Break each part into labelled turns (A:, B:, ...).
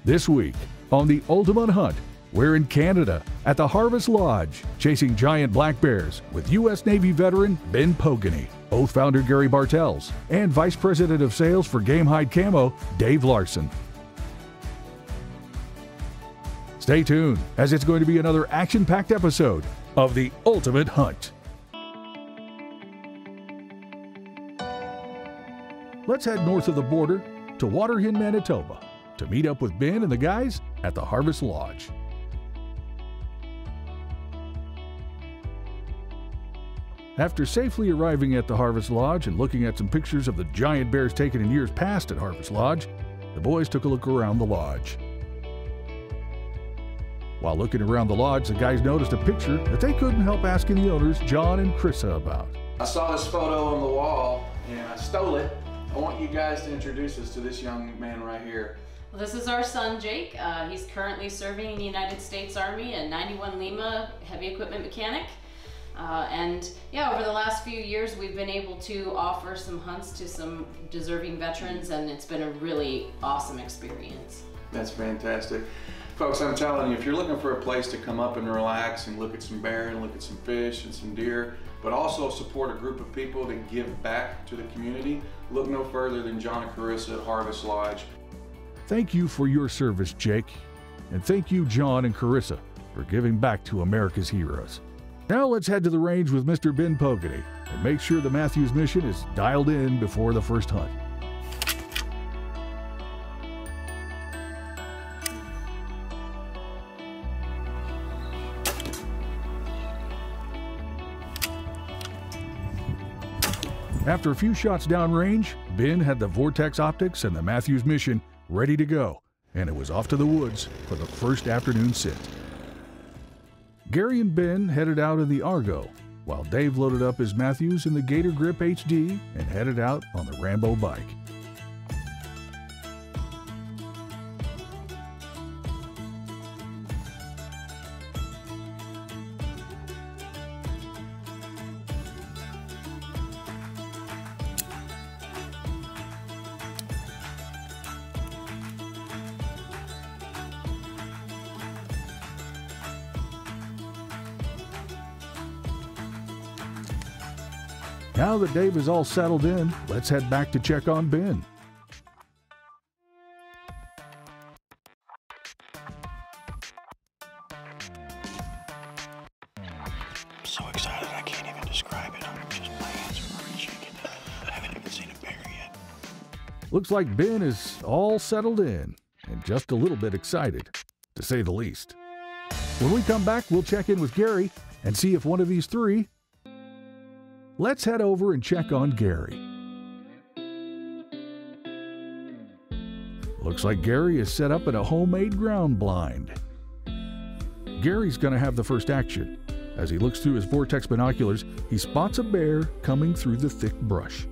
A: This week on The Ultimate Hunt, we're in Canada at the Harvest Lodge, chasing giant black bears with U.S. Navy veteran Ben Pogany, Oath founder Gary Bartels, and Vice President of Sales for Game Hide Camo, Dave Larson. Stay tuned, as it's going to be another action-packed episode of The Ultimate Hunt. Let's head north of the border to Waterhen, Manitoba, to meet up with Ben and the guys at the Harvest Lodge. After safely arriving at the Harvest Lodge and looking at some pictures of the giant bears taken in years past at Harvest Lodge, the boys took a look around the lodge. While looking around the lodge, the guys noticed a picture that they couldn't help asking the owners, John and Chrissa, about.
B: I saw this photo on the wall and I stole it. I want you guys to introduce us to this young man right here.
C: Well, this is our son, Jake. He's currently serving in the United States Army at 91 Lima, heavy equipment mechanic. And yeah, over the last few years, we've been able to offer some hunts to some deserving veterans, and it's been a really awesome experience.
B: That's fantastic. Folks, I'm telling you, if you're looking for a place to come up and relax and look at some bear and look at some fish and some deer, but also support a group of people that give back to the community, look no further than John and Carissa at Harvest Lodge.
A: Thank you for your service, Jake. And thank you, John and Carissa, for giving back to America's heroes. Now let's head to the range with Mr. Ben Pogany and make sure the Matthews mission is dialed in before the first hunt. After a few shots downrange, Ben had the Vortex optics and the Matthews mission ready to go, and it was off to the woods for the first afternoon sit. Gary and Ben headed out in the Argo, while Dave loaded up his Matthews in the Gator Grip HD and headed out on the Rambo bike. Now that Dave is all settled in, let's head back to check on Ben.
D: I'm so excited I can't even describe it. My hands are already shaking. I haven't even seen a bear yet.
A: Looks like Ben is all settled in and just a little bit excited, to say the least. When we come back, we'll check in with Gary and see if one of these three. Let's head over and check on Gary. Looks like Gary is set up in a homemade ground blind. Gary's going to have the first action. As he looks through his Vortex binoculars, he spots a bear coming through the thick brush.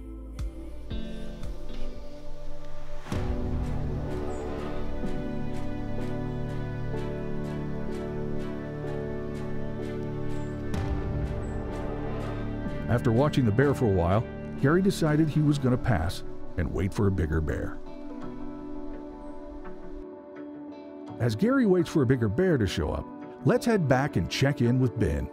A: After watching the bear for a while, Gary decided he was going to pass and wait for a bigger bear. As Gary waits for a bigger bear to show up, let's head back and check in with Ben.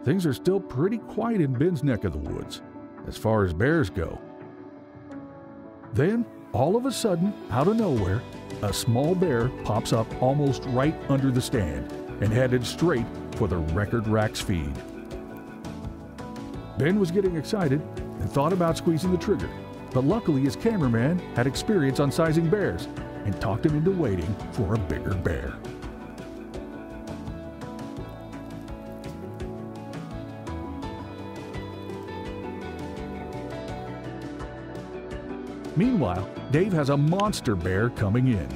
A: Things are still pretty quiet in Ben's neck of the woods, as far as bears go. Then, all of a sudden, out of nowhere, a small bear pops up almost right under the stand and headed straight for the Record Rack's feed. Ben was getting excited and thought about squeezing the trigger, but luckily his cameraman had experience on sizing bears and talked him into waiting for a bigger bear. Meanwhile, Dave has a monster bear coming in.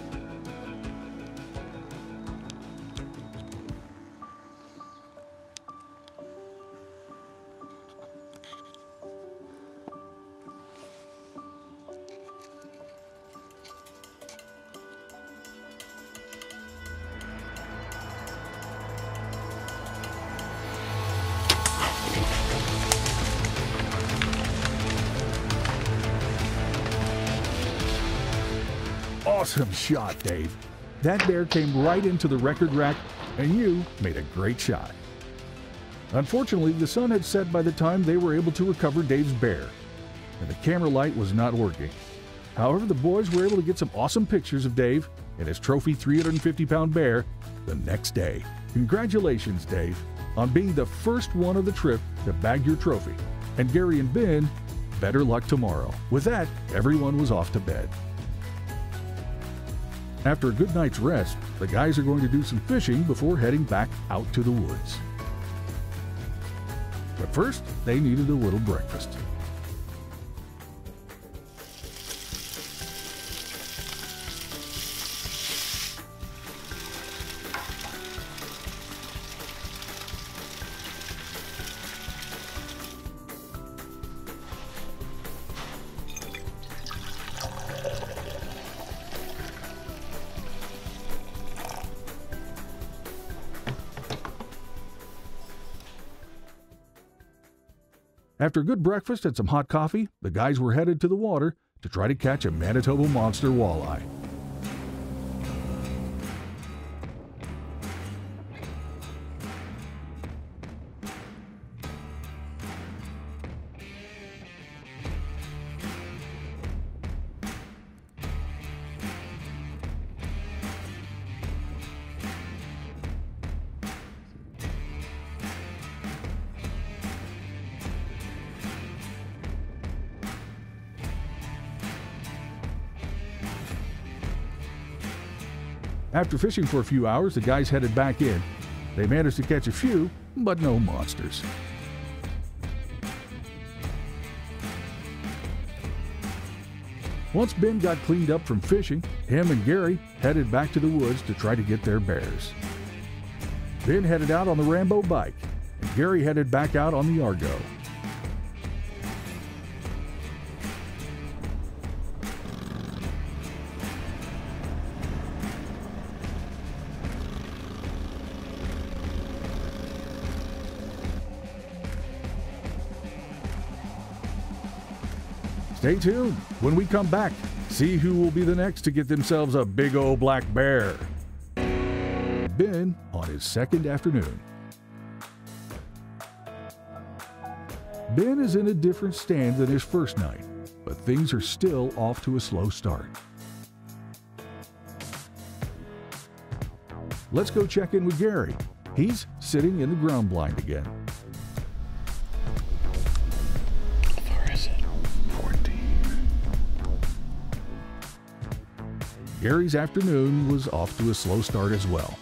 A: Awesome shot, Dave. That bear came right into the record rack, and you made a great shot. Unfortunately, the sun had set by the time they were able to recover Dave's bear, and the camera light was not working. However, the boys were able to get some awesome pictures of Dave and his trophy 350-pound bear the next day. Congratulations, Dave, on being the first one of the trip to bag your trophy. And Gary and Ben, better luck tomorrow. With that, everyone was off to bed. After a good night's rest, the guys are going to do some fishing before heading back out to the woods. But first, they needed a little breakfast. After a good breakfast and some hot coffee, the guys were headed to the water to try to catch a Manitoba monster walleye. After fishing for a few hours, the guys headed back in. They managed to catch a few, but no monsters. Once Ben got cleaned up from fishing, him and Gary headed back to the woods to try to get their bears. Ben headed out on the Rambo bike, and Gary headed back out on the Argo. Stay tuned. When we come back, see who will be the next to get themselves a big old black bear. Ben on his second afternoon. Ben is in a different stand than his first night, but things are still off to a slow start. Let's go check in with Gary. He's sitting in the ground blind again. Gary's afternoon was off to a slow start as well.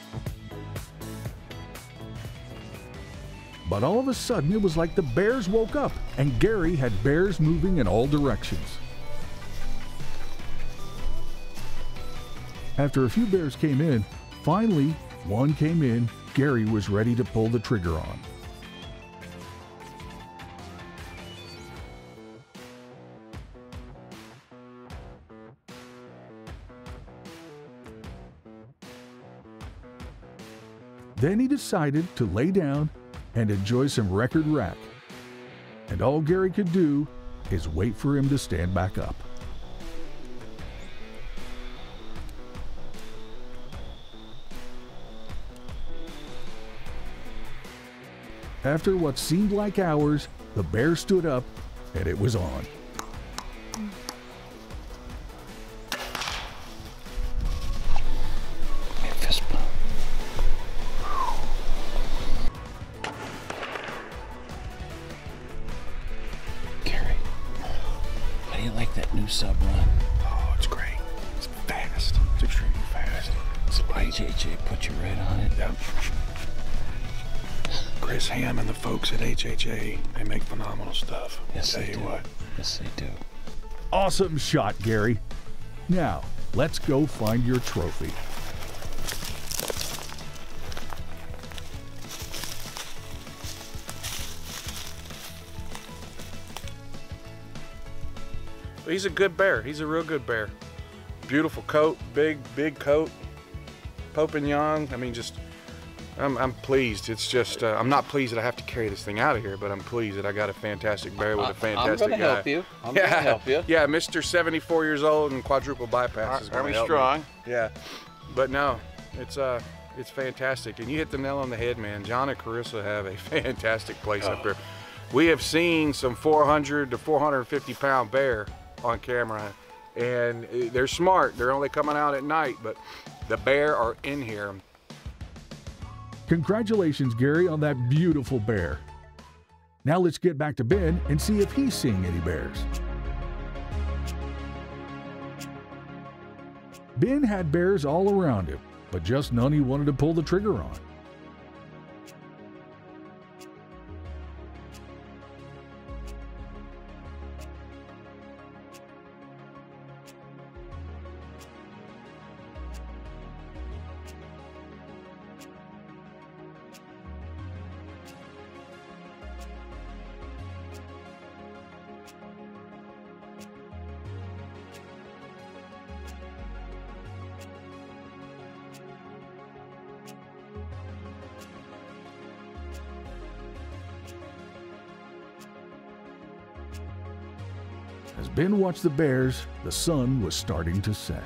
A: But all of a sudden, it was like the bears woke up, and Gary had bears moving in all directions. After a few bears came in, finally, one came in Gary was ready to pull the trigger on. Then he decided to lay down and enjoy some record rack. And all Gary could do is wait for him to stand back up. After what seemed like hours, the bear stood up and it was on.
D: Sub run.
B: Oh, it's great. It's fast. It's extremely fast. It's light.
D: HHA put you right on it.
B: Yep. Chris Ham and the folks at HHA, they make phenomenal stuff.
D: Yes,
B: Tell
D: they
B: you
D: do.
B: what.
D: Yes, they do.
A: Awesome shot, Gary. Now, let's go find your trophy.
B: He's a good bear. He's a real good bear. Beautiful coat, big coat. Pope and Young. I mean, just
E: I'm pleased. It's just I'm not pleased that I have to carry this thing out of here, but I'm pleased that I got a fantastic bear with a fantastic guy.
F: I'm gonna help you. I'm gonna help you.
E: Yeah, Mr. 74 years old and quadruple bypass is gonna help
F: strong.
E: me. Yeah, but no, it's fantastic. And you hit the nail on the head, man. John and Carissa have a fantastic place up here. We have seen some 400 to 450 pound bear on camera, and they're smart. They're only coming out at night, but the bear are in here.
A: Congratulations, Gary, on that beautiful bear. Now let's get back to Ben and see if he's seeing any bears. Ben had bears all around him, but just none he wanted to pull the trigger on. As Ben watched the bears, the sun was starting to set.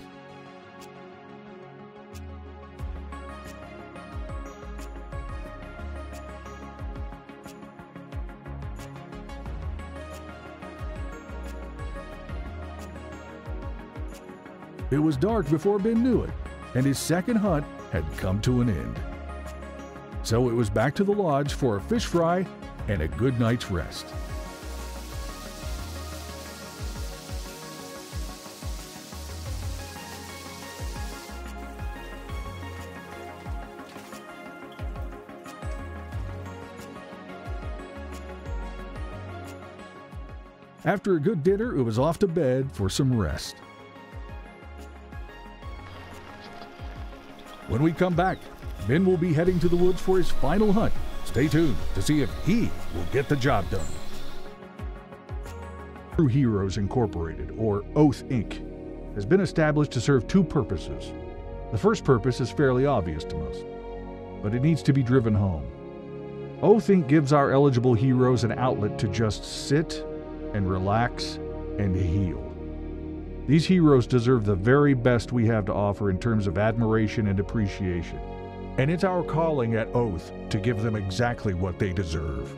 A: It was dark before Ben knew it, and his second hunt had come to an end. So it was back to the lodge for a fish fry and a good night's rest. After a good dinner, it was off to bed for some rest. When we come back, Ben will be heading to the woods for his final hunt. Stay tuned to see if he will get the job done. True Heroes Incorporated, or Oath Inc., has been established to serve two purposes. The first purpose is fairly obvious to most, but it needs to be driven home. Oath Inc. gives our eligible heroes an outlet to just sit and relax and heal. These heroes deserve the very best we have to offer in terms of admiration and appreciation. And it's our calling at Oath to give them exactly what they deserve.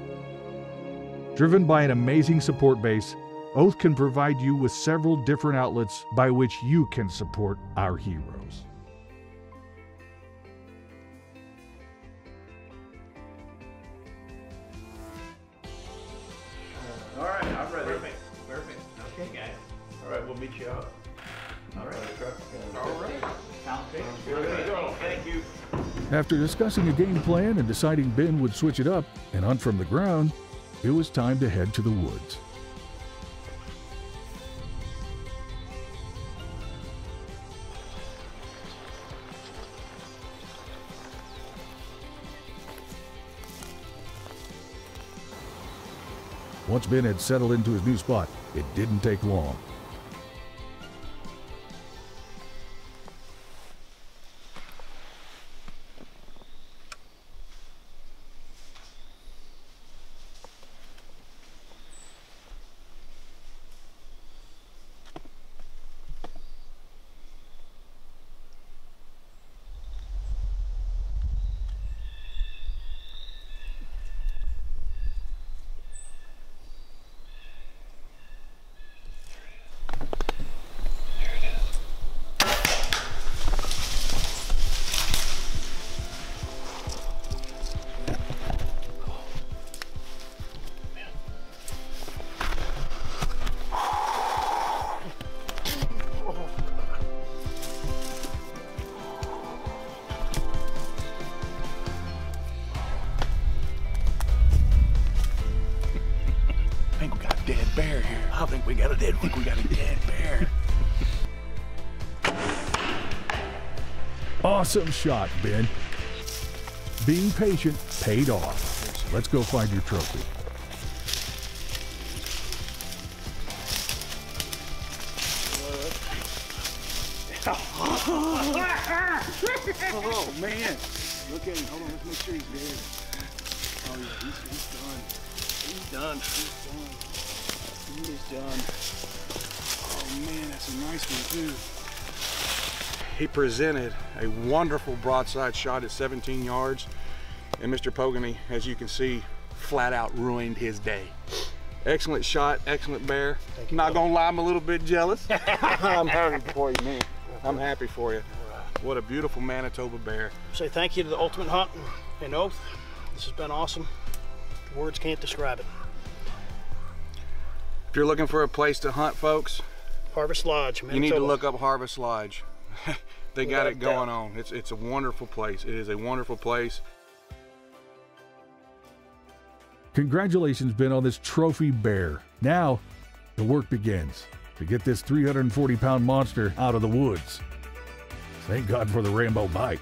A: Driven by an amazing support base, Oath can provide you with several different outlets by which you can support our heroes.
F: All right, I'm ready. Perfect. Okay, guys. All right, we'll meet you out. All right. All right. Sounds good. Thank you.
A: After discussing a game plan and deciding Ben would switch it up and hunt from the ground, it was time to head to the woods. Once Ben had settled into his new spot, it didn't take long.
D: Bear here. I think we got a dead bear.
A: Awesome shot, Ben. Being patient paid off. Let's go find your trophy.
E: Oh man,
F: Look at him. Hold on. Let's make sure he's dead. Oh yeah, he's done. He's done. He's done. Oh man, that's a nice one too.
E: He presented a wonderful broadside shot at 17 yards, and Mr. Pogany, as you can see, flat out ruined his day. Excellent shot, excellent bear. Not gonna lie, I'm a little bit jealous. I'm happy for you, man. I'm happy for you. What a beautiful Manitoba bear.
G: Say thank you to the Ultimate Hunt and Oath. This has been awesome. Words can't describe it.
E: If you're looking for a place to hunt, folks,
G: Harvest Lodge, Manitoba.
E: you need to look up Harvest Lodge. They got it
G: Without
E: going
G: doubt.
E: on. It's a wonderful place. It is a wonderful place.
A: Congratulations, Ben, on this trophy bear. Now, the work begins to get this 340-pound monster out of the woods. Thank God for the Rambo bike.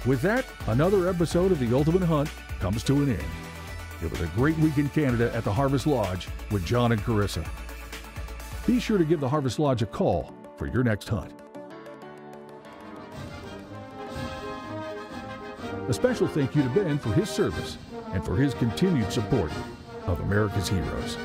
A: With that, another episode of The Ultimate Hunt comes to an end. It was a great week in Canada at the Harvest Lodge with John and Carissa. Be sure to give the Harvest Lodge a call for your next hunt. A special thank you to Ben for his service and for his continued support of America's heroes.